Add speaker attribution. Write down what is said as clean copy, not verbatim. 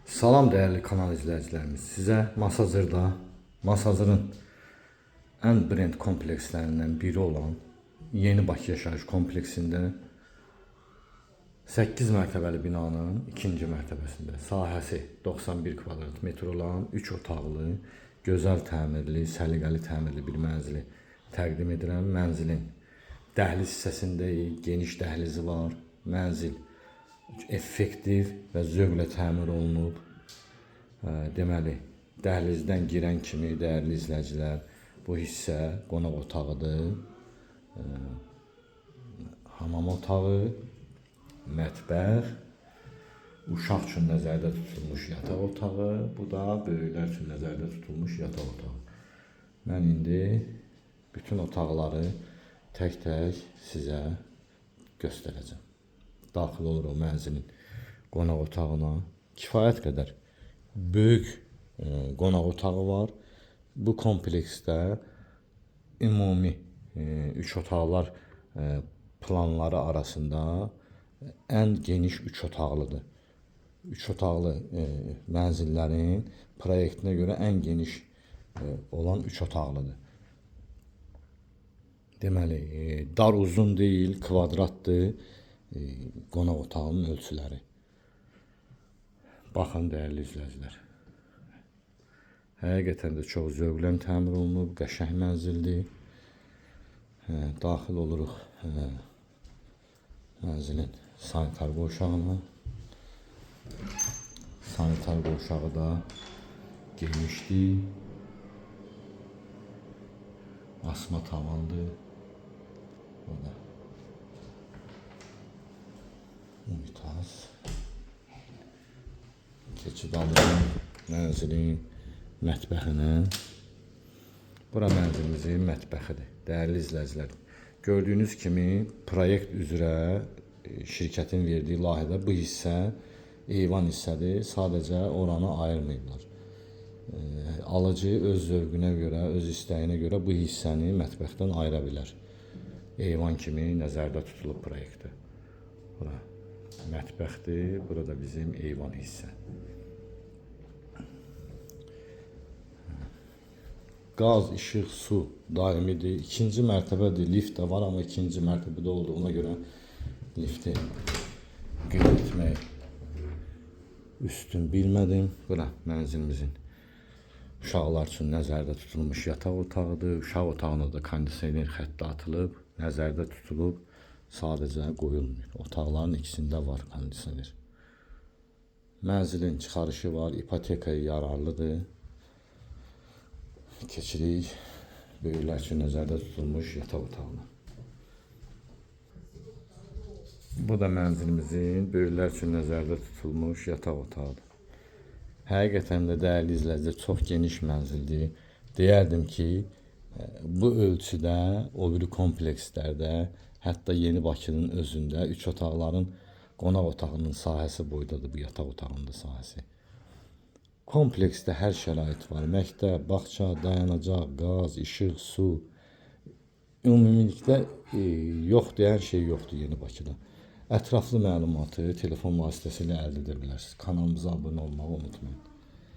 Speaker 1: Salam değerli kanal izleyicilerimiz. Size Masazır'ın en brend komplekslerinden biri olan Yeni Bakı Yaşayış Kompleksində 8 mərtəbəli binanın ikinci mərtəbəsində sahəsi 91 kvadrat metr olan 3 otaqlı, gözəl təmirli, səliqəli təmirli bir mənzili təqdim edirəm. Mənzilin dəhliz hissəsindəyik, geniş dəhlizi var. Mənzil effektiv və zövqlə təmir olunub. Deməli, dəhlizdən girən kimi dəyərli izləyicilər, bu hissə qonaq otağıdır. Hamam otağı, mətbəx, uşaq üçün nəzərdə tutulmuş yataq otağı, bu da böyüklər üçün nəzərdə tutulmuş yataq otağı. Mən indi bütün otaqları tək-tək sizə göstərəcəm. Daxil oluruq mənzilin qonaq otağına. Kifayət qədər böyük qonaq otağı var. Bu kompleksdə ümumi 3 otaqlar planları arasında ən geniş 3 otaqlıdır. 3 otaqlı mənzillərin proyektinə görə ən geniş olan 3 otaqlıdır. Deməli, dar uzun deyil, kvadratdır qonaq otağının ölçüləri. Baxın dəyərli izləyicilər. Həqiqətən də çox zövqlə təmir olunub, qəşəng mənzildir. Daxil oluruq mənzilin sanitar qovşağına. Sanitar qovşağı da genişdir. Asma tavandır. Burada unitaz. Keçid alırıq mənzilin mətbəxinə. Bura mənzilimizin mətbəxidir. Dəyərli izləyicilər, gördüyünüz kimi proyekt üzrə şirkətin verdiyi layihədə bu hissə eyvan hissədir. Sadəcə oranı ayırmayıblar. Alıcı öz zövqünə görə, öz istəyinə görə bu hissəni mətbəxdən ayıra bilər. Eyvan kimi nəzərdə tutulub proyektdə. Bura mətbəxdir, burada bizim eyvan hissə. Qaz, işıq, su daimidir. İkinci mərtəbədir, lift də var, amma ikinci mərtəbədə olduğuna görə lifti qeyd etmək üstün bilmədim. Bura mənzilimizin uşaqlar üçün nəzərdə tutulmuş yataq otağıdır. Uşaq otağına da kondisioner xətti atılıb, nəzərdə tutulub, sadəcə qoyulmur. Otaqların ikisində var kondisioner. Mənzilin çıxarışı var, ipotekaya yararlıdır. Keçirik böyüklər üçün nəzərdə tutulmuş yataq otağına. Bu da mənzilimizin böyüklər üçün nəzərdə tutulmuş yataq otağıdır. Həqiqətən də dəyərli izləyicilər, çox geniş mənzildir. Deyərdim ki, bu ölçüdə o biri komplekslərdə, hətta Yeni Bakının özündə 3 otaqların qonaq otağının sahəsi boydadır bu yataq otağının da sahəsi. Kompleksdə hər şərait var. Məktəb, bağça, dayanacaq, qaz, işıq, su. Ümumilikdə yox deyən şey yoxdur Yeni Bakıda. Ətraflı məlumatı telefon vasitəsilə əldə edə bilərsiniz. Kanalımıza abunə olmağı unutmayın.